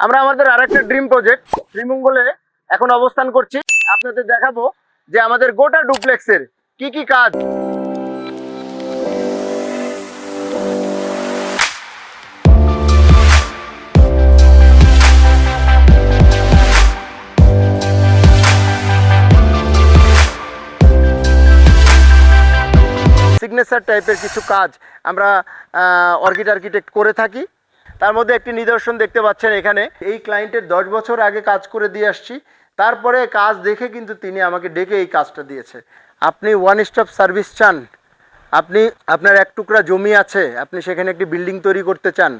আমরা আমাদের আরেকটা ড্রিম প্রজেক্ট শ্রীমঙ্গলে এখন অবস্থান করছি। আপনাদের দেখাবো যে আমাদের গোটা ডুপ্লেক্সের কি কি কাজ। সিগনেচার টাইপের কিছু কাজ আমরা অর্কিড আর্কিটেক্ট করে থাকি। তার মধ্যে একটি নিদর্শন দেখতে পাচ্ছেন এখানে। এই ক্লায়েন্টের 10 বছর আগে কাজ করে দিয়ে আসছি, তারপরে কাজ দেখে কিন্তু তিনি আমাকে ডেকে এই কাজটা দিয়েছে। আপনি ওয়ান স্টপ সার্ভিস চান, আপনি আপনার এক টুকরা জমি আছে, আপনি সেখানে একটি বিল্ডিং তৈরি করতে চান,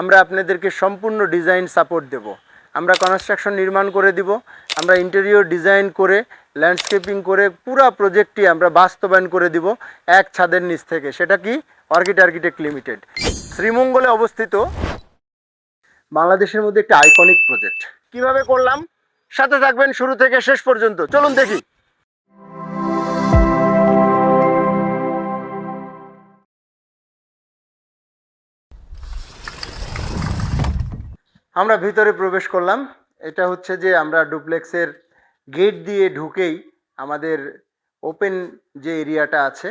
আমরা আপনাদেরকে সম্পূর্ণ ডিজাইন সাপোর্ট দেব। আমরা কনস্ট্রাকশন নির্মাণ করে দিব, আমরা ইন্টেরিয়র ডিজাইন করে ল্যান্ডস্কেপিং করে পুরো প্রজেক্টটি আমরা বাস্তবায়ন করে দিব এক ছাদের নিচ থেকে। সেটা কি? অর্কিড আর্কিটেক্ট লিমিটেড, শ্রীমঙ্গলে অবস্থিত, বাংলাদেশের মধ্যে একটি আইকনিক প্রজেক্ট। কিভাবে করলাম, সাথে থাকবেন শুরু থেকে শেষ পর্যন্ত। চলুন দেখি। আমরা ভিতরে প্রবেশ করলাম। এটা হচ্ছে যে আমরা ডুপ্লেক্সের গেট দিয়ে ঢুকেই আমাদের ওপেন যে এরিয়াটা আছে,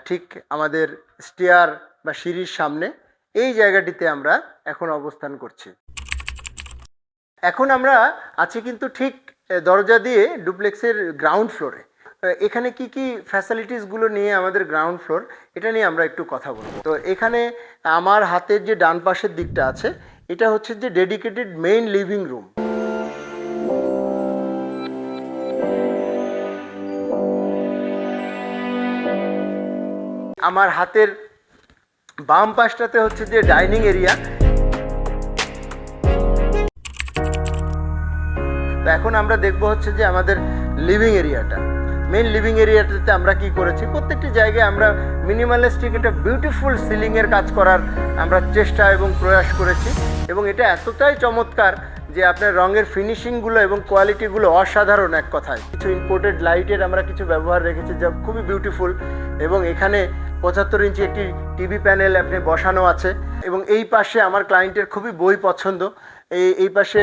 ঠিক আমাদের স্টেয়ার বা সিঁড়ির সামনে এই জায়গাটিতে আমরা এখন অবস্থান করছি। এখন আমরা আছি কিন্তু ঠিক দরজা দিয়ে ডুপ্লেক্সের গ্রাউন্ড ফ্লোরে। এখানে কি কি ফ্যাসিলিটিসগুলো নিয়ে আমাদের গ্রাউন্ড ফ্লোর, এটা নিয়ে আমরা একটু কথা বলব। তো এখানে আমার হাতের যে ডান পাশের দিকটা আছে, এটা হচ্ছে যে ডেডিকেটেড মেইন লিভিং রুম। আমার হাতের বাম পাশটাতে হচ্ছে যে ডাইনিং এরিয়া। তো এখন আমরা দেখব হচ্ছে যে আমাদের লিভিং এরিয়াটা। মেইন লিভিং এরিয়াটাতে আমরা কি করেছি, প্রত্যেকটি জায়গায় আমরা মিনিমালিস্টিক একটা বিউটিফুল সিলিংয়ের কাজ করার আমরা চেষ্টা এবং প্রয়াস করেছি, এবং এটা এতটাই চমৎকার যে আপনার রঙের ফিনিশিংগুলো এবং কোয়ালিটিগুলো অসাধারণ। এক কথায় কিছু ইম্পোর্টেড লাইটের আমরা কিছু ব্যবহার রেখেছি যা খুবই বিউটিফুল, এবং এখানে 75 ইঞ্চি একটি টিভি প্যানেল আপনি বসানো আছে। এবং এই পাশে আমার ক্লায়েন্টের খুবই বই পছন্দ, এই পাশে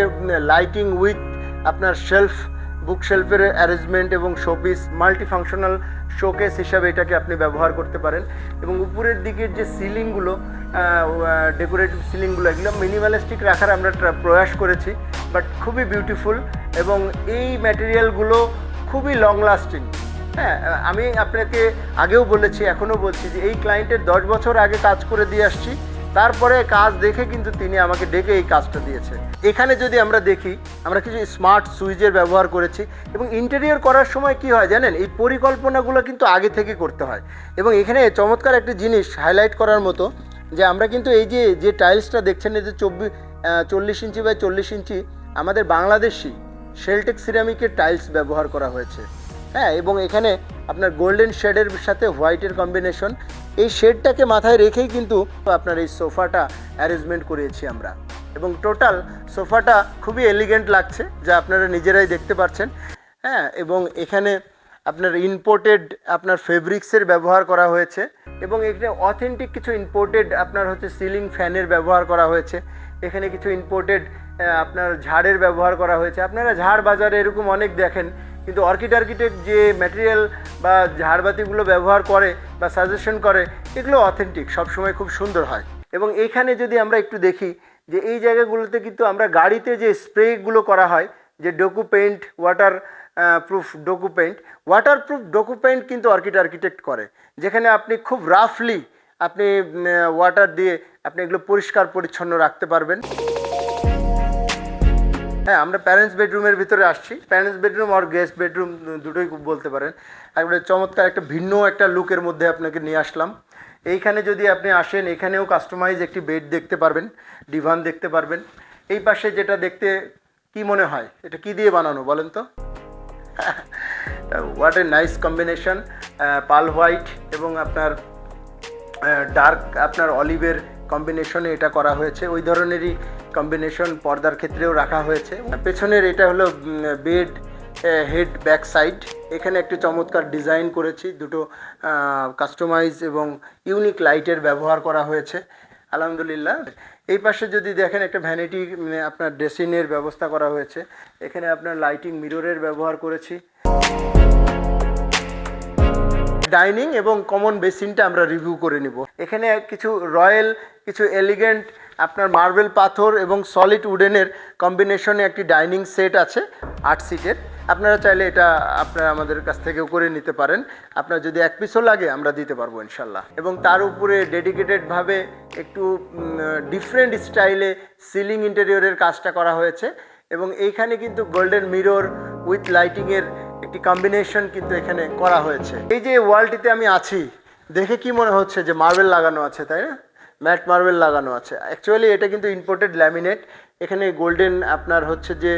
লাইটিং উইথ আপনার শেলফ, বুক শেলফের অ্যারেঞ্জমেন্ট এবং শোপিস, মাল্টিফাংশনাল শোকেস হিসাবে এটাকে আপনি ব্যবহার করতে পারেন। এবং উপরের দিকের যে সিলিংগুলো, ডেকোরেটিভ সিলিংগুলো, এগুলো মিনিমালিস্টিক রাখার আমরা প্রয়াস করেছি, বাট খুবই বিউটিফুল, এবং এই ম্যাটেরিয়ালগুলো খুবই লং লাস্টিং। হ্যাঁ, আমি আপনাকে আগেও বলেছি, এখনও বলছি যে এই ক্লায়েন্টের 10 বছর আগে কাজ করে দিয়ে আসছি, তারপরে কাজ দেখে কিন্তু তিনি আমাকে ডেকে এই কাজটা দিয়েছে। এখানে যদি আমরা দেখি, আমরা কিছু স্মার্ট সুইচের ব্যবহার করেছি, এবং ইন্টেরিয়র করার সময় কি হয় জানেন, এই পরিকল্পনাগুলো কিন্তু আগে থেকে করতে হয়। এবং এখানে চমৎকার একটা জিনিস হাইলাইট করার মতো, যে আমরা কিন্তু এই যে টাইলসটা দেখছেন, এই যে 40 ইঞ্চি বাই 40 ইঞ্চি আমাদের বাংলাদেশি শেলটেক সিরামিকের টাইলস ব্যবহার করা হয়েছে। হ্যাঁ, এবং এখানে আপনার গোল্ডেন শেডের সাথে হোয়াইটের কম্বিনেশন, এই শেডটাকে মাথায় রেখেই কিন্তু আপনার এই সোফাটা অ্যারেঞ্জমেন্ট করিয়েছি আমরা। এবং টোটাল সোফাটা খুবই এলিগেন্ট লাগছে, যা আপনারা নিজেরাই দেখতে পাচ্ছেন। হ্যাঁ, এবং এখানে আপনার ইম্পোর্টেড আপনার ফেব্রিক্সের ব্যবহার করা হয়েছে, এবং এখানে অথেন্টিক কিছু ইম্পোর্টেড আপনার হচ্ছে সিলিং ফ্যানের ব্যবহার করা হয়েছে। এখানে কিছু ইম্পোর্টেড আপনার ঝাড়ের ব্যবহার করা হয়েছে। আপনারা ঝাড় বাজারে এরকম অনেক দেখেন, কিন্তু অর্কিড আর্কিটেক্ট যে ম্যাটেরিয়াল বা ঝাড়বাতিগুলো ব্যবহার করে বা সাজেশন করে, এগুলো অথেন্টিক, সবসময় খুব সুন্দর হয়। এবং এইখানে যদি আমরা একটু দেখি যে এই জায়গাগুলোতে কিন্তু আমরা গাড়িতে যে স্প্রেগুলো করা হয়, যে ডোকু paint, water proof ডোকু paint, waterproof ডোকু paint কিন্তু অর্কিড আর্কিটেক্ট করে, যেখানে আপনি খুব রাফলি আপনি ওয়াটার দিয়ে আপনি এগুলো পরিষ্কার পরিচ্ছন্ন রাখতে পারবেন। হ্যাঁ, আমরা প্যারেন্টস বেডরুমের ভিতরে আসছি। প্যারেন্টস বেডরুম আর গেস্ট বেডরুম দুটোই বলতে পারেন। একবারে চমৎকার একটা ভিন্ন একটা লুকের মধ্যে আপনাকে নিয়ে আসলাম। এইখানে যদি আপনি আসেন, এখানেও কাস্টমাইজ একটি বেড দেখতে পারবেন, ডিভান দেখতে পারবেন। এই পাশে যেটা দেখতে কি মনে হয়, এটা কি দিয়ে বানানো বলেন তো? What a nice combination, pearl white এবং আপনার ডার্ক আপনার অলিভের কম্বিনেশনে এটা করা হয়েছে। ওই ধরনেরই কম্বিনেশন পর্দার ক্ষেত্রেও রাখা হয়েছে। পেছনের এটা হলো বেড হেড ব্যাক সাইড, এখানে একটি চমৎকার ডিজাইন করেছি, দুটো কাস্টমাইজ এবং ইউনিক লাইটের ব্যবহার করা হয়েছে। আলহামদুলিল্লাহ, এই পাশে যদি দেখেন একটা ভ্যানিটি আপনার ড্রেসিংয়ের ব্যবস্থা করা হয়েছে, এখানে আপনার লাইটিং মিররের ব্যবহার করেছি। ডাইনিং এবং কমন বেসিনটা আমরা রিভিউ করে নিব। এখানে কিছু রয়্যাল, কিছু এলিগেন্ট আপনার মার্বেল পাথর এবং সলিড উডেনের কম্বিনেশনে একটি ডাইনিং সেট আছে 8 সিটের। আপনারা চাইলে এটা আপনারা আমাদের কাছ থেকেও করে নিতে পারেন। আপনার যদি এক পিসও লাগে আমরা দিতে পারবো ইনশাল্লাহ। এবং তার উপরে ডেডিকেটেডভাবে একটু ডিফারেন্ট স্টাইলে সিলিং ইন্টেরিয়রের কাজটা করা হয়েছে এবং এইখানে কিন্তু গোল্ডেন মিরর উইথ লাইটিংয়ের একটি কম্বিনেশন কিন্তু এখানে করা হয়েছে। এই যে ওয়ালটিতে আমি আছি, দেখে কি মনে হচ্ছে যে মার্বেল লাগানো আছে, তাই না? ম্যাট মার্বেল লাগানো আছে। অ্যাকচুয়ালি এটা কিন্তু ইম্পোর্টেড ল্যামিনেট। এখানে গোল্ডেন আপনার হচ্ছে যে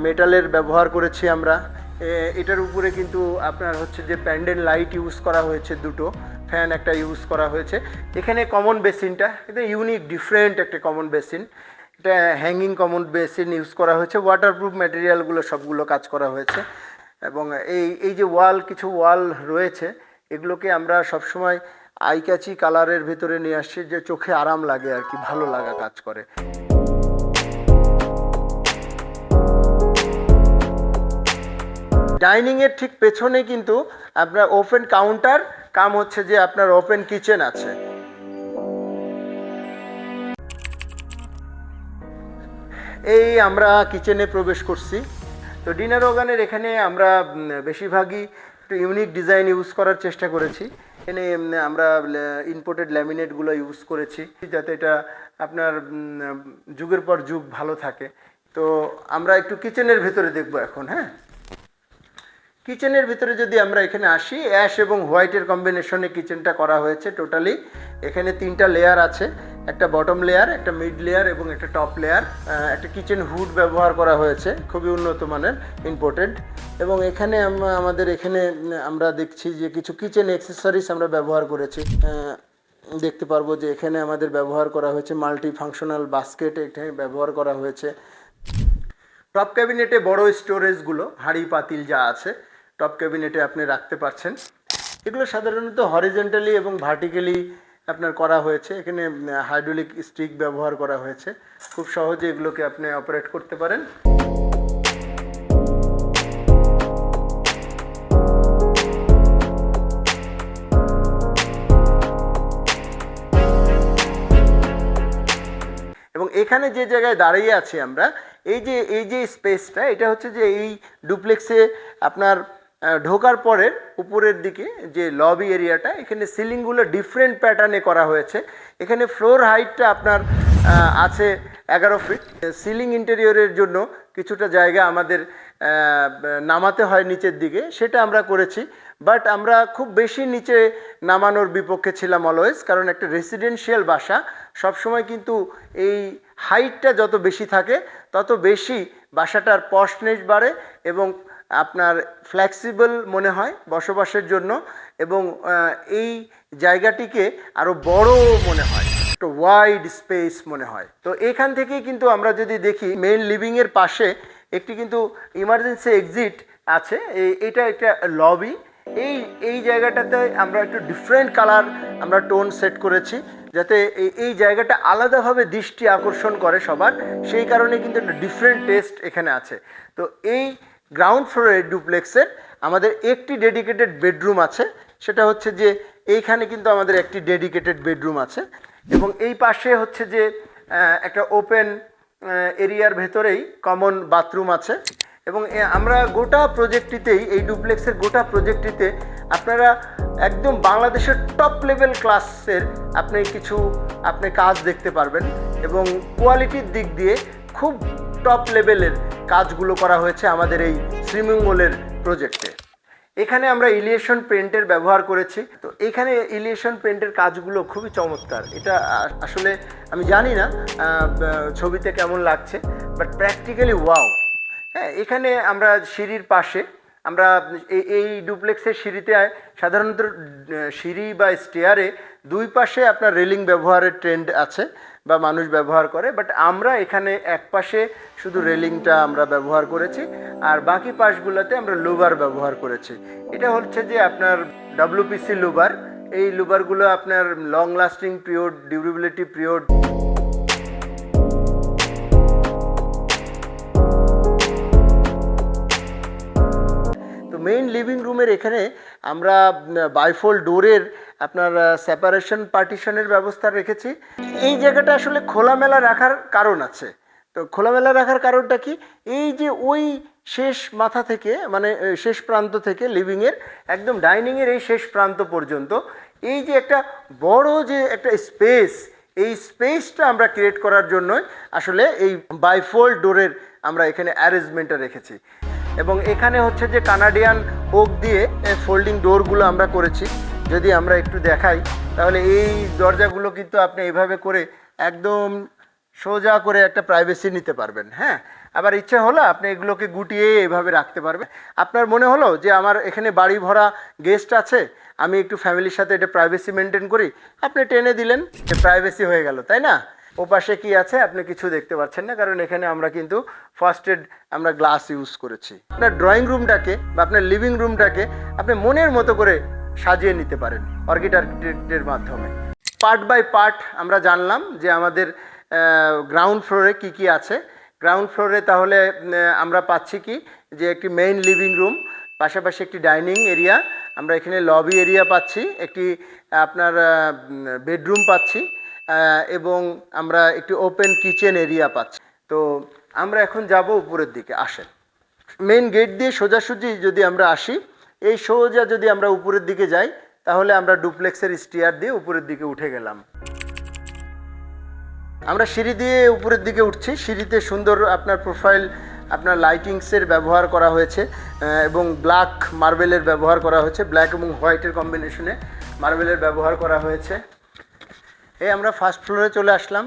মেটালের ব্যবহার করেছি আমরা। এটার উপরে কিন্তু আপনার হচ্ছে যে প্যান্ডেল লাইট ইউজ করা হয়েছে, দুটো ফ্যান একটা ইউজ করা হয়েছে। এখানে কমন বেসিনটা এটা ইউনিক ডিফারেন্ট একটা কমন বেসিন, এটা হ্যাঙ্গিং কমন বেসিন ইউজ করা হয়েছে। ওয়াটারপ্রুফ ম্যাটেরিয়ালগুলো সবগুলো কাজ করা হয়েছে। এবং এই যে কিছু ওয়াল রয়েছে, এগুলোকে আমরা সবসময় আইক্যাচি কালারের ভিতরে নিয়ে আসছি, যে চোখে আরাম লাগে আর কি, ভালো লাগা কাজ করে। ডাইনিংয়ের ঠিক পেছনে কিন্তু আপনার ওপেন কাউন্টার কাম হচ্ছে যে আপনার ওপেন কিচেন আছে। এই আমরা কিচেনে প্রবেশ করছি। তো ডিনার ওভেনের এখানে আমরা বেশিরভাগই একটু ইউনিক ডিজাইন ইউজ করার চেষ্টা করেছি। এখানে আমরা ইম্পোর্টেড ল্যামিনেটগুলো ইউজ করেছি যাতে এটা আপনার যুগের পর যুগ ভালো থাকে। তো আমরা একটু কিচেনের ভিতরে দেখব এখন। হ্যাঁ, কিচেনের ভিতরে যদি আমরা এখানে আসি, অ্যাশ এবং হোয়াইটের কম্বিনেশনে কিচেনটা করা হয়েছে টোটালি। এখানে 3টা লেয়ার আছে, একটা বটম লেয়ার, একটা মিড লেয়ার এবং একটা টপ লেয়ার। একটা কিচেন হুড ব্যবহার করা হয়েছে, খুবই উন্নত মানের, ইম্পোর্টেড। এবং এখানে আমাদের এখানে আমরা দেখছি যে কিছু কিচেন অ্যাক্সেসরিজ আমরা ব্যবহার করেছি। দেখতে পারবো যে এখানে আমাদের ব্যবহার করা হয়েছে মাল্টি ফাংশনাল বাস্কেট, এখানে ব্যবহার করা হয়েছে। টপ ক্যাবিনেটে বড় স্টোরেজগুলো, হাঁড়ি পাতিল যা আছে টপ ক্যাবিনেটে আপনি রাখতে পারছেন। এগুলো সাধারণত হরিজেন্টালি এবং ভার্টিক্যালি আপনার করা হয়েছে। এখানে হাইড্রোলিক স্টিক ব্যবহার করা হয়েছে, খুব সহজে এগুলোকে আপনি অপারেট করতে পারেন। এবং এখানে যে জায়গায় দাঁড়িয়ে আছি আমরা, এই যে স্পেসটা, এটা হচ্ছে যে এই ডুপ্লেক্সে আপনার ঢোকার পরের উপরের দিকে যে লবি এরিয়াটা, এখানে সিলিংগুলো ডিফারেন্ট প্যাটার্নে করা হয়েছে। এখানে ফ্লোর হাইটটা আপনার আছে 11 ফিট। সিলিং ইন্টেরিয়রের জন্য কিছুটা জায়গা আমাদের নামাতে হয় নিচের দিকে, সেটা আমরা করেছি। বাট আমরা খুব বেশি নিচে নামানোর বিপক্ষে ছিলাম অলওয়েজ, কারণ একটা রেসিডেন্সিয়াল বাসা সবসময় কিন্তু এই হাইটটা যত বেশি থাকে তত বেশি বাসাটার পশনেস বাড়ে এবং আপনার ফ্লেক্সিবল মনে হয় বসবাসের জন্য, এবং এই জায়গাটিকে আরও বড় মনে হয়, একটা ওয়াইড স্পেস মনে হয়। তো এখান থেকেই কিন্তু আমরা যদি দেখি, মেইন লিভিংয়ের পাশে একটি কিন্তু ইমার্জেন্সি এক্সিট আছে। এটা একটা লবি। এই জায়গাটাতে আমরা একটু ডিফারেন্ট কালার আমরা টোন সেট করেছি, যাতে এই জায়গাটা আলাদাভাবে দৃষ্টি আকর্ষণ করে সবার। সেই কারণে কিন্তু একটা ডিফারেন্ট টেস্ট এখানে আছে। তো এই গ্রাউন্ড ফ্লোরের ডুপ্লেক্সের আমাদের একটি ডেডিকেটেড বেডরুম আছে, সেটা হচ্ছে যে এইখানে কিন্তু আমাদের একটি ডেডিকেটেড বেডরুম আছে। এবং এই পাশে হচ্ছে যে একটা ওপেন এরিয়ার ভেতরেই কমন বাথরুম আছে। এবং আমরা গোটা প্রজেক্টটিতেই, এই ডুপ্লেক্সের গোটা প্রজেক্টটিতে আপনারা একদম বাংলাদেশের টপ লেভেল ক্লাসের আপনি কাজ দেখতে পারবেন। এবং কোয়ালিটির দিক দিয়ে খুব টপ লেভেলের কাজগুলো করা হয়েছে আমাদের এই শ্রীমঙ্গলের প্রজেক্টে। এখানে আমরা ইলিয়েশন পেন্টের ব্যবহার করেছি। তো এখানে ইলিয়েশন পেন্টের কাজগুলো খুবই চমৎকার। এটা আসলে আমি জানি না ছবিতে কেমন লাগছে, বাট প্র্যাকটিক্যালি ওয়াও। হ্যাঁ, এখানে আমরা সিঁড়ির পাশে, আমরা এই ডুপ্লেক্সের সিঁড়িতে সাধারণত সিঁড়ি বা স্টেয়ারে দুই পাশে আপনার রেলিং ব্যবহারের ট্রেন্ড আছে বা মানুষ ব্যবহার করে, বাট আমরা এখানে এক পাশে শুধু রেলিংটা আমরা ব্যবহার করেছি, আর বাকি পাশগুলোতে আমরা লুবার ব্যবহার করেছি। এটা হচ্ছে যে আপনার WPC লুবার। এই লুবারগুলো আপনার long lasting period, durability period. Main living রুমের এখানে আমরা বাইফোল্ড ডোরের আপনার সেপারেশন পার্টিশনের ব্যবস্থা রেখেছি। এই জায়গাটা আসলে খোলামেলা রাখার কারণ আছে। তো খোলামেলা রাখার কারণটা কি, এই যে ওই শেষ মাথা থেকে মানে শেষ প্রান্ত থেকে লিভিংয়ের একদম ডাইনিংয়ের এই শেষ প্রান্ত পর্যন্ত এই যে একটা বড় যে একটা স্পেস, এই স্পেসটা আমরা ক্রিয়েট করার জন্যই আসলে এই বাইফোল্ড ডোরের আমরা এখানে অ্যারেঞ্জমেন্টটা রেখেছি। এবং এখানে হচ্ছে যে কানাডিয়ান ওক দিয়ে ফোল্ডিং ডোরগুলো আমরা করেছি। যদি আমরা একটু দেখাই তাহলে এই দরজাগুলো কিন্তু আপনি এইভাবে করে একদম সোজা করে একটা প্রাইভেসি নিতে পারবেন। হ্যাঁ, আবার ইচ্ছে হলো আপনি এগুলোকে গুটিয়ে এভাবে রাখতে পারবেন। আপনার মনে হলো যে আমার এখানে বাড়ি ভরা গেস্ট আছে, আমি একটু ফ্যামিলির সাথে এটা প্রাইভেসি মেনটেন করি, আপনি টেনে দিলেন, প্রাইভেসি হয়ে গেল, তাই না? ওপাশে কি আছে আপনি কিছু দেখতে পাচ্ছেন না, কারণ এখানে আমরা কিন্তু ফার্স্ট এড আমরা গ্লাস ইউজ করেছি। আপনার ড্রয়িং রুমটাকে বা আপনার লিভিং রুমটাকে আপনি মনের মতো করে সাজিয়ে নিতে পারেন অর্কিড আর্কিটেক্টের মাধ্যমে। পার্ট বাই পার্ট আমরা জানলাম যে আমাদের গ্রাউন্ড ফ্লোরে কি কি আছে। গ্রাউন্ড ফ্লোরে তাহলে আমরা পাচ্ছি কি, যে একটি মেইন লিভিং রুম, পাশাপাশি একটি ডাইনিং এরিয়া, আমরা এখানে লবি এরিয়া পাচ্ছি, একটি আপনার বেডরুম পাচ্ছি, এবং আমরা একটি ওপেন কিচেন এরিয়া পাচ্ছি। তো আমরা এখন যাব উপরের দিকে। আসেন, মেইন গেট দিয়ে সোজাসুজি যদি আমরা আসি, এই সোজা যদি আমরা উপরের দিকে যাই তাহলে আমরা ডুপ্লেক্সের স্টিয়ার দিয়ে উপরের দিকে উঠে গেলাম। আমরা সিঁড়ি দিয়ে উপরের দিকে উঠছি। সিঁড়িতে সুন্দর আপনার প্রোফাইল আপনার লাইটিংসের ব্যবহার করা হয়েছে এবং ব্ল্যাক মার্বেলের ব্যবহার করা হয়েছে, ব্ল্যাক এবং হোয়াইটের কম্বিনেশনে মার্বেলের ব্যবহার করা হয়েছে। এই আমরা ফার্স্ট ফ্লোরে চলে আসলাম।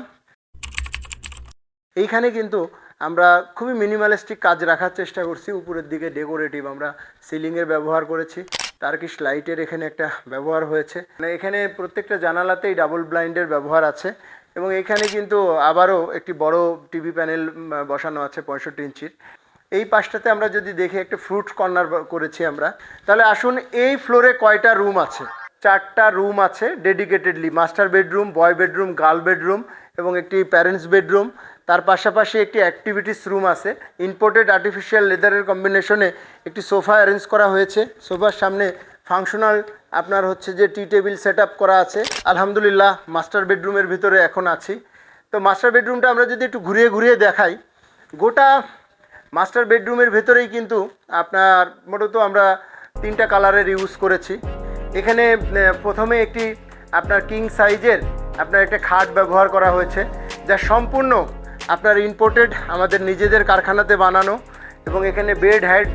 এইখানে কিন্তু আমরা খুবই মিনিমালিস্টিক কাজ রাখার চেষ্টা করছি। উপরের দিকে ডেকোরেটিভ আমরা সিলিংয়ের ব্যবহার করেছি, টার্কিশ লাইটের এখানে একটা ব্যবহার হয়েছে। মানে এখানে প্রত্যেকটা জানালাতেই ডাবল ব্লাইন্ডের ব্যবহার আছে এবং এখানে কিন্তু আবারও একটি বড় টিভি প্যানেল বসানো আছে 65 ইঞ্চির। এই পাশটাতে আমরা যদি দেখি একটা ফ্রুট কর্নার করেছি আমরা। তাহলে আসুন, এই ফ্লোরে কয়টা রুম আছে? 4টা রুম আছে ডেডিকেটেডলি, মাস্টার বেডরুম, বয় বেডরুম, গার্ল বেডরুম এবং একটি প্যারেন্টস বেডরুম। তার পাশাপাশি একটি অ্যাক্টিভিটিস রুম আছে। ইম্পোর্টেড আর্টিফিশিয়াল লেদারের কম্বিনেশনে একটি সোফা অ্যারেঞ্জ করা হয়েছে। সোফার সামনে ফাংশনাল আপনার হচ্ছে যে টি টেবিল সেট আপ করা আছে। আলহামদুলিল্লাহ মাস্টার বেডরুমের ভিতরে এখন আছি। তো মাস্টার বেডরুমটা আমরা যদি একটু ঘুরিয়ে ঘুরিয়ে দেখাই, গোটা মাস্টার বেডরুমের ভেতরেই কিন্তু আপনার মূলত আমরা 3টা কালারের ইউজ করেছি। এখানে প্রথমে একটি আপনার কিং সাইজের আপনার একটা খাট ব্যবহার করা হয়েছে, যা সম্পূর্ণ আপনার ইম্পোর্টেড আমাদের নিজেদের কারখানাতে বানানো। এবং এখানে বেড হেড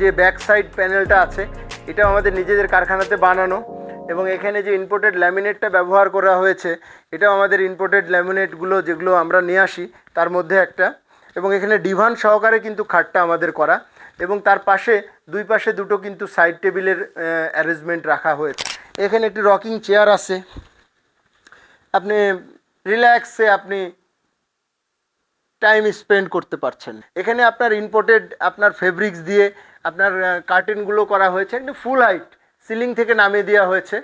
যে ব্যাক সাইড প্যানেলটা আছে, এটাও আমাদের নিজেদের কারখানাতে বানানো। এবং এখানে যে ইম্পোর্টেড ল্যামিনেটটা ব্যবহার করা হয়েছে, এটাও আমাদের ইম্পোর্টেড ল্যামিনেটগুলো যেগুলো আমরা নিয়ে আসি তার মধ্যে একটা। এবং এখানে ডিভান সহকারে কিন্তু খাটটা আমাদের করা। এবং তার পাশে দুই পাশে দুটো কিন্তু সাইড টেবিলের অ্যারেঞ্জমেন্ট রাখা হয়েছে। এখানে একটি রকিং চেয়ার আছে, আপনি রিল্যাক্সে আপনি টাইম স্পেন্ড করতে পারছেন। এখানে আপনার ইম্পোর্টেড আপনার ফেব্রিক্স দিয়ে আপনার কার্টেনগুলো করা হয়েছে, একটু ফুল হাইট সিলিং থেকে নামিয়ে দেওয়া হয়েছে।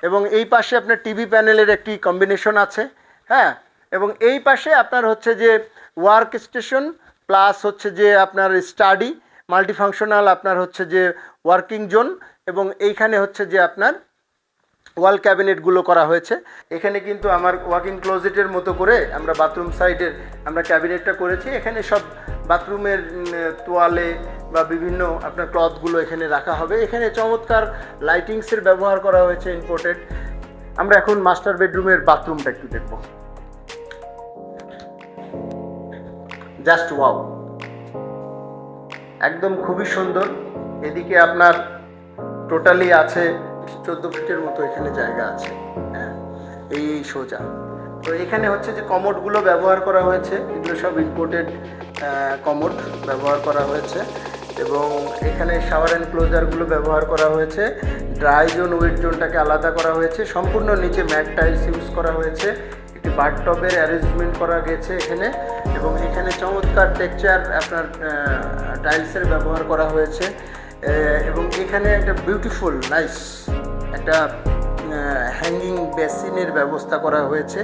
এবং এই পাশে আপনার টিভি প্যানেলের একটি কম্বিনেশন আছে। হ্যাঁ, এবং এই পাশে আপনার হচ্ছে যে ওয়ার্ক স্টেশন প্লাস হচ্ছে যে আপনার স্টাডি মাল্টিফাংশনাল আপনার হচ্ছে যে ওয়ার্কিং জোন। এবং এইখানে হচ্ছে যে আপনার ওয়াল ক্যাবিনেটগুলো করা হয়েছে। এখানে কিন্তু আমার ওয়াকিং ক্লোজেটের মতো করে আমরা বাথরুম সাইডের আমরা ক্যাবিনেটটা করেছি। এখানে সব বাথরুমের তোয়ালে বা বিভিন্ন আপনার ক্লথগুলো এখানে রাখা হবে। এখানে চমৎকার লাইটিংসের ব্যবহার করা হয়েছে ইম্পোর্টেড। আমরা এখন মাস্টার বেডরুমের বাথরুমটা একটু দেখব। জাস্ট ওয়াও, একদম খুবই সুন্দর। এদিকে আপনার টোটালি আছে 14 ফিটের মতো এখানে জায়গা আছে। হ্যাঁ, এই সোজা। তো এখানে হচ্ছে যে কমোডগুলো ব্যবহার করা হয়েছে, এগুলো সব ইম্পোর্টেড কমোড ব্যবহার করা হয়েছে। এবং এখানে শাওয়ার অ্যান্ড ক্লোজারগুলো ব্যবহার করা হয়েছে। ড্রাই জোন ওয়েট জোনটাকে আলাদা করা হয়েছে। সম্পূর্ণ নিচে ম্যাট টাইলস ইউজ করা হয়েছে। একটি বাথটবের অ্যারেঞ্জমেন্ট করা গেছে এখানে। এবং এখানে চমৎকার টেক্সচার আপনার টাইলসের ব্যবহার করা হয়েছে। এবং এখানে একটা বিউটিফুল নাইস একটা হ্যাঙ্গিং বেসিনের ব্যবস্থা করা হয়েছে।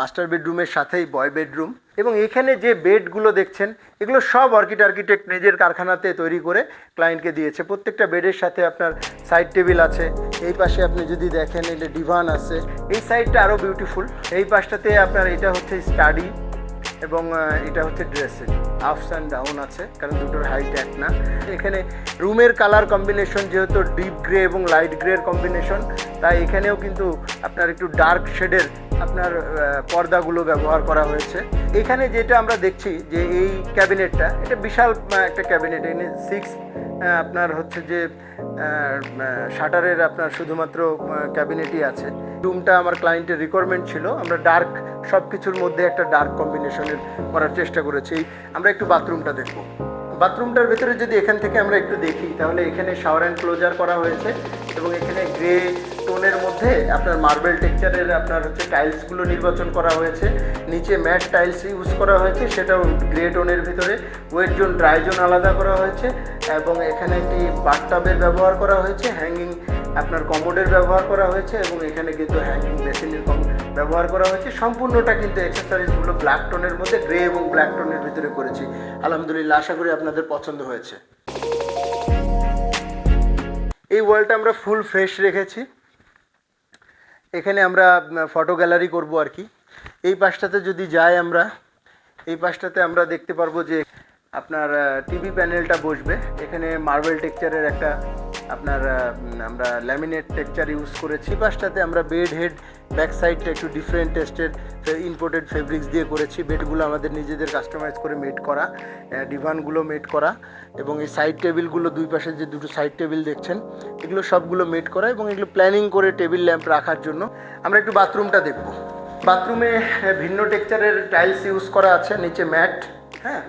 মাস্টার বেডরুমের সাথেই বয় বেডরুম। এবং এখানে যে বেডগুলো দেখছেন এগুলো সব আর্কিটেক্ট নিজের কারখানাতে তৈরি করে ক্লায়েন্টকে দিয়েছে। প্রত্যেকটা বেডের সাথে আপনার সাইড টেবিল আছে। এই পাশে আপনি যদি দেখেন এটা ডিভান আছে। এই সাইডটা আরও বিউটিফুল। এই পাশটাতে আপনার এটা হচ্ছে স্টাডি এবং এটা হচ্ছে ড্রেসিং। আপস অ্যান্ড ডাউন আছে, কারণ দুটোর হাইট এক না। এখানে রুমের কালার কম্বিনেশন যেহেতু ডিপ গ্রে এবং লাইট গ্রের কম্বিনেশন, তাই এখানেও কিন্তু আপনার একটু ডার্ক শেডের আপনার পর্দাগুলো ব্যবহার করা হয়েছে। এখানে যেটা আমরা দেখছি যে এই ক্যাবিনেটটা, এটা বিশাল একটা ক্যাবিনেট। এখানে 6 আপনার হচ্ছে যে শাটারের আপনার শুধুমাত্র ক্যাবিনেটই আছে। রুমটা আমার ক্লায়েন্টের রিকোয়ারমেন্ট ছিল, আমরা ডার্ক সব কিছুর মধ্যে একটা ডার্ক কম্বিনেশনের করার চেষ্টা করেছি। আমরা একটু বাথরুমটা দেখব। বাথরুমটার ভেতরে যদি এখান থেকে আমরা একটু দেখি, তাহলে এখানে শাওয়ার অ্যান্ড ক্লোজার করা হয়েছে এবং এখানে গ্রে টোনের মধ্যে আপনার মার্বেল টেক্সচারের আপনার হচ্ছে টাইলসগুলো নির্বাচন করা হয়েছে। নিচে ম্যাট টাইলস ইউজ করা হয়েছে, সেটাও গ্রে টোনের ভিতরে। ওয়েট জোন ড্রাই জোন আলাদা করা হয়েছে এবং এখানে একটি বাথটাবের ব্যবহার করা হয়েছে, হ্যাঙ্গিং আপনার কমোডের ব্যবহার করা হয়েছে এবং এখানে কিন্তু হ্যাঙ্গিং বেসিনের ব্যবহার করা হয়েছে। সম্পূর্ণটা কিন্তু অ্যাক্সেসরিজগুলো ব্ল্যাক টোনের মধ্যে গ্রে এবং ব্ল্যাক টোনের ভিতরে করেছি। আলহামদুলিল্লাহ, আশা করি আপনাদের পছন্দ হয়েছে। এই ওয়ালটা আমরা ফুল ফ্রেশ রেখেছি। এখানে আমরা ফটো গ্যালারি করব আর কি। এই পাশটাতে যদি যাই আমরা, এই পাশটাতে আমরা দেখতে পারবো যে আপনার টিভি প্যানেলটা বসবে। এখানে মার্বেল টেক্সচারের একটা আপনার আমরা ল্যামিনেট টেক্সচার ইউজ করেছি। পাশটাতে আমরা বেড হেড ব্যাক সাইডটা একটু ডিফারেন্ট টেস্টের ইম্পোর্টেড ফেব্রিক্স দিয়ে করেছি। বেডগুলো আমাদের নিজেদের কাস্টমাইজ করে মেড করা, ডিভানগুলো মেড করা এবং এই সাইড টেবিলগুলো দুই পাশে যে দুটো সাইড টেবিল দেখছেন এগুলো সবগুলো মেড করা এবং এগুলো প্ল্যানিং করে টেবিল ল্যাম্প রাখার জন্য। আমরা একটু বাথরুমটা দেখব। বাথরুমে ভিন্ন টেক্সচারের টাইলস ইউজ করা আছে, নিচে ম্যাট, হ্যাঁ,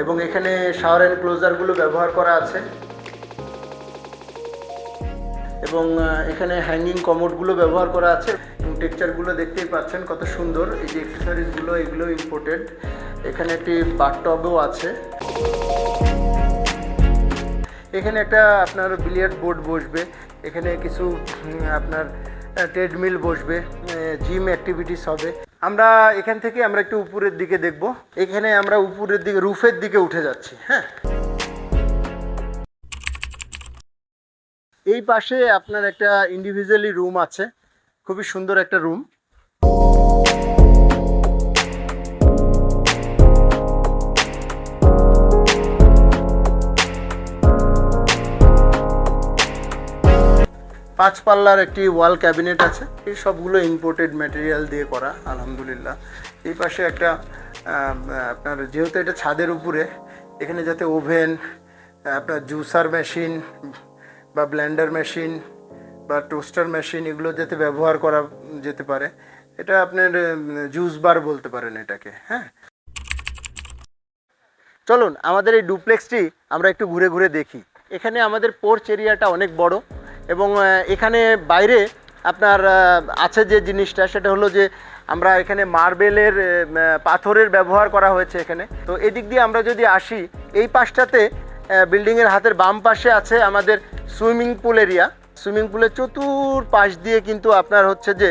এবং এখানে শাওয়ার অ্যান্ড ক্লোজারগুলো ব্যবহার করা আছে এবং এখানে হ্যাঙ্গিং কমোডগুলো ব্যবহার করা আছে এবং টেক্সচারগুলো দেখতেই পাচ্ছেন কত সুন্দর। এই যে অ্যাক্সেসরিজগুলো এগুলো ইম্পোর্টেড। এখানে একটি বাথটবও আছে। এখানে একটা আপনার বিলিয়ার্ড বোর্ড বসবে। এখানে কিছু আপনার ট্রেডমিল বসবে, জিম অ্যাক্টিভিটিস হবে। আমরা এখান থেকে আমরা একটু উপরের দিকে দেখব। এখানে আমরা উপরের দিকে রুফের দিকে উঠে যাচ্ছি। হ্যাঁ, এই পাশে আপনার একটা ইন্ডিভিজুয়ালি রুম আছে, খুবই সুন্দর একটা রুম। পাঁচ পাল্লার একটি ওয়াল ক্যাবিনেট আছে। এই সবগুলো ইম্পোর্টেড ম্যাটেরিয়াল দিয়ে করা, আলহামদুলিল্লাহ। এই পাশে একটা আপনার যেহেতু এটা ছাদের উপরে, এখানে যাতে ওভেন, আপনার জুসার মেশিন বা ব্লেন্ডার মেশিন বা টোস্টার মেশিন এগুলো যাতে ব্যবহার করা যেতে পারে, এটা আপনার জুস বার বলতে পারেন এটাকে। হ্যাঁ, চলুন আমাদের এই ডুপ্লেক্সটি আমরা একটু ঘুরে ঘুরে দেখি। এখানে আমাদের পোর্চ এরিয়াটা অনেক বড় এবং এখানে বাইরে আপনার আছে যে জিনিসটা, সেটা হলো যে আমরা এখানে মার্বেলের পাথরের ব্যবহার করা হয়েছে এখানে। তো এদিক দিয়ে আমরা যদি আসি, এই পাশটাতে বিল্ডিংয়ের হাতের বাম পাশে আছে আমাদের সুইমিং পুল এরিয়া। সুইমিং পুলের চতুর্পাশ দিয়ে কিন্তু আপনার হচ্ছে যে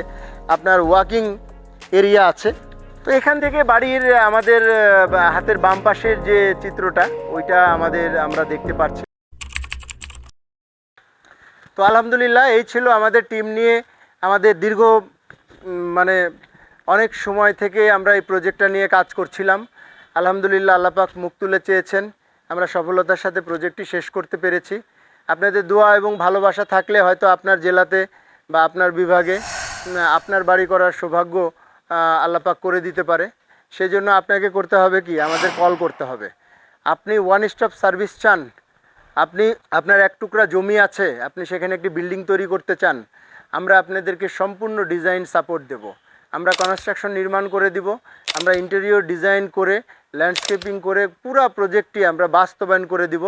আপনার ওয়াকিং এরিয়া আছে। তো এখান থেকে বাড়ির আমাদের হাতের বাম পাশের যে চিত্রটা, ওইটা আমরা দেখতে পাচ্ছি। তো আলহামদুলিল্লাহ, এই ছিল আমাদের টিম নিয়ে আমাদের দীর্ঘ মানে অনেক সময় থেকে আমরা এই প্রজেক্টটা নিয়ে কাজ করছিলাম। আলহামদুলিল্লাহ, আল্লাহ পাক মুখ তুলে চেয়েছেন, আমরা সফলতার সাথে প্রজেক্টটি শেষ করতে পেরেছি। আপনাদের দোয়া এবং ভালোবাসা থাকলে হয়তো আপনার জেলাতে বা আপনার বিভাগে আপনার বাড়ি করার সৌভাগ্য আল্লাহ পাক করে দিতে পারে। সেজন্য আপনাকে করতে হবে কি, আমাদের কল করতে হবে। আপনি ওয়ান স্টপ সার্ভিস চান, আপনি আপনার এক টুকরা জমি আছে, আপনি সেখানে একটি বিল্ডিং তৈরি করতে চান, আমরা আপনাদেরকে সম্পূর্ণ ডিজাইন সাপোর্ট দেব। আমরা কনস্ট্রাকশন নির্মাণ করে দিব, আমরা ইন্টেরিয়র ডিজাইন করে ল্যান্ডস্কেপিং করে পুরা প্রজেক্টটি আমরা বাস্তবায়ন করে দিব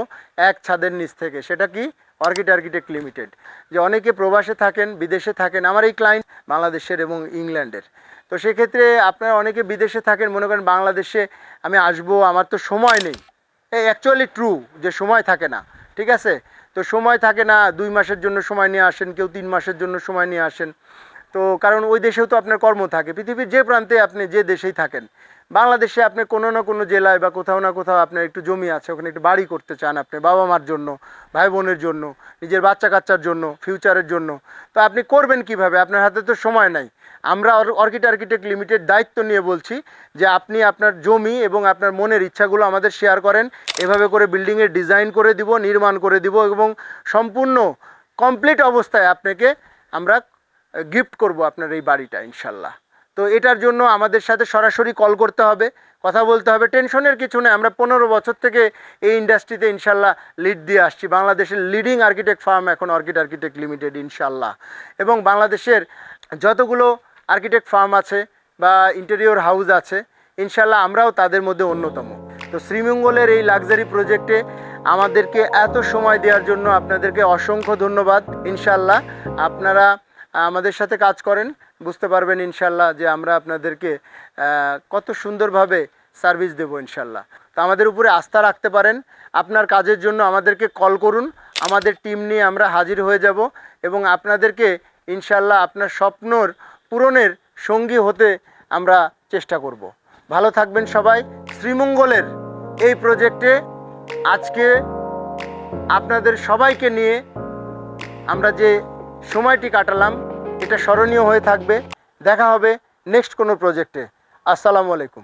এক ছাদের নিচ থেকে। সেটা কি, অর্কিড আর্কিটেক্ট লিমিটেড। যে অনেকে প্রবাসে থাকেন, বিদেশে থাকেন, আমার এই ক্লায়েন্ট বাংলাদেশের এবং ইংল্যান্ডের। তো সেক্ষেত্রে আপনারা অনেকে বিদেশে থাকেন, মনে করেন বাংলাদেশে আমি আসবো, আমার তো সময় নেই। অ্যাকচুয়ালি ট্রু যে সময় থাকে না, ঠিক আছে। তো সময় থাকে না, 2 মাসের জন্য সময় নিয়ে আসেন, কেউ 3 মাসের জন্য সময় নিয়ে আসেন। তো কারণ ওই দেশেও তো আপনার কর্ম থাকে, পৃথিবীর যে প্রান্তে আপনি যে দেশেই থাকেন। বাংলাদেশে আপনি কোনো না কোনো জেলায় বা কোথাও না কোথাও আপনার একটু জমি আছে, ওখানে একটু বাড়ি করতে চান আপনি বাবা মার জন্য, ভাই বোনের জন্য, নিজের বাচ্চা কাচ্চার জন্য, ফিউচারের জন্য। তো আপনি করবেন কিভাবে? আপনার হাতে তো সময় নাই। আমরা অর্কিড আর্কিটেক্ট লিমিটেড দায়িত্ব নিয়ে বলছি যে আপনি আপনার জমি এবং আপনার মনের ইচ্ছাগুলো আমাদের শেয়ার করেন, এভাবে করে বিল্ডিংয়ের ডিজাইন করে দিব, নির্মাণ করে দিব এবং সম্পূর্ণ কমপ্লিট অবস্থায় আপনাকে আমরা গিফট করব আপনার এই বাড়িটা ইনশাল্লাহ। তো এটার জন্য আমাদের সাথে সরাসরি কল করতে হবে, কথা বলতে হবে। টেনশনের কিছু নেই, আমরা 15 বছর থেকে এই ইন্ডাস্ট্রিতে ইনশাল্লাহ লিড দিয়ে আসছি। বাংলাদেশের লিডিং আর্কিটেক্ট ফার্ম এখন অর্কিড আর্কিটেক্ট লিমিটেড ইনশাল্লাহ। এবং বাংলাদেশের যতগুলো আর্কিটেক্ট ফার্ম আছে বা ইন্টেরিয়র হাউস আছে ইনশাল্লাহ আমরাও তাদের মধ্যে অন্যতম। তো শ্রীমঙ্গলের এই লাক্সারি প্রজেক্টে আমাদেরকে এত সময় দেওয়ার জন্য আপনাদেরকে অসংখ্য ধন্যবাদ। ইনশাল্লাহ আপনারা আমাদের সাথে কাজ করেন, বুঝতে পারবেন ইনশাল্লাহ যে আমরা আপনাদেরকে কত সুন্দরভাবে সার্ভিস দেবো ইনশাল্লাহ। তো আমাদের উপরে আস্থা রাখতে পারেন। আপনার কাজের জন্য আমাদেরকে কল করুন, আমাদের টিম নিয়ে আমরা হাজির হয়ে যাব এবং আপনাদেরকে ইনশাল্লাহ আপনার স্বপ্নর পূরণের সঙ্গী হতে আমরা চেষ্টা করব। ভালো থাকবেন সবাই। শ্রীমঙ্গলের এই প্রজেক্টে আজকে আপনাদের সবাইকে নিয়ে আমরা যে সময়টি কাটালাম এটা স্মরণীয় হয়ে থাকবে। দেখা হবে নেক্সট কোনো প্রজেক্টে। আসসালামু আলাইকুম।